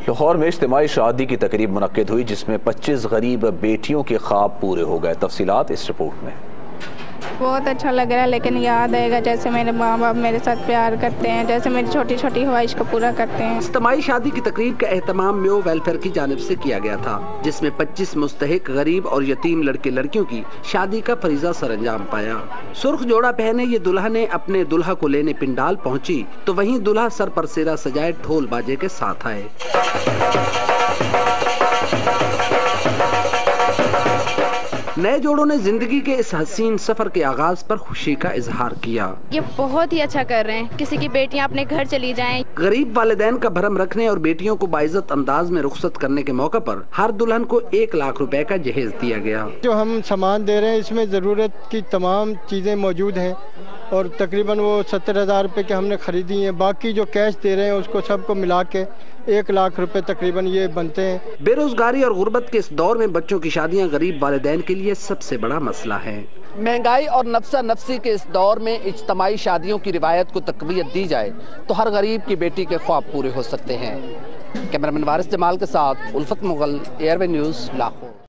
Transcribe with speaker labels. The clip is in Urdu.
Speaker 1: لاہور میں اجتماعی شادی کی تقریب منعقد ہوئی جس میں 25 غریب بیٹیوں کے خواب پورے ہو گئے۔ تفصیلات اس رپورٹ میں۔
Speaker 2: بہت اچھا لگ رہا ہے، لیکن یاد آئے گا جیسے میرے ماں باپ میرے ساتھ پیار کرتے ہیں، جیسے میری چھوٹی چھوٹی خواہش کو پورا کرتے ہیں۔
Speaker 3: اجتماعی شادی کی تقریب کا اہتمام میو ویلفیئر کی جانب سے کیا گیا تھا، جس میں 25 مستحق غریب اور یتیم لڑکے لڑکیوں کی شادی کا فریضہ سر انجام پایا۔ سرخ جوڑا پہنے یہ دلہنیں اپنے دلہا کو لینے پنڈال پہنچی تو وہیں دلہا سر پر سیرا سجائے ڈھول باجے کے ساتھ آئے۔ نئے جوڑوں نے زندگی کے اس حسین سفر کے آغاز پر خوشی کا اظہار کیا۔
Speaker 4: یہ بہت ہی اچھا کر رہے ہیں، کسی کی بیٹیاں اپنے گھر چلی جائیں۔
Speaker 3: غریب والدین کا بھرم رکھنے اور بیٹیوں کو باعزت انداز میں رخصت کرنے کے موقع پر ہر دلہن کو 1 لاکھ روپے کا جہیز دیا گیا۔
Speaker 5: جو ہم سامان دے رہے ہیں اس میں ضرورت کی تمام چیزیں موجود ہیں اور تقریباً وہ 70,000 روپے کے ہم نے خریدی ہیں، باقی جو کیش دے رہے ہیں اس کو سب کو ملا کے 1 لاکھ روپے تقریباً یہ بنتے ہیں۔ بے
Speaker 3: روزگاری اور غربت کے اس دور میں بچوں کی شادیاں غریب والدین کے لیے سب سے بڑا مسئلہ ہے۔ مہنگائی اور نفسا نفسی کے اس دور میں اجتماعی شادیوں کی روایت کو تقویت دی جائے تو ہر غریب کی بیٹی کے خواب پورے ہو سکتے ہیں۔ کیمرہ مین وارث جمال کے ساتھ الفت Mughal, air way news, Lahore.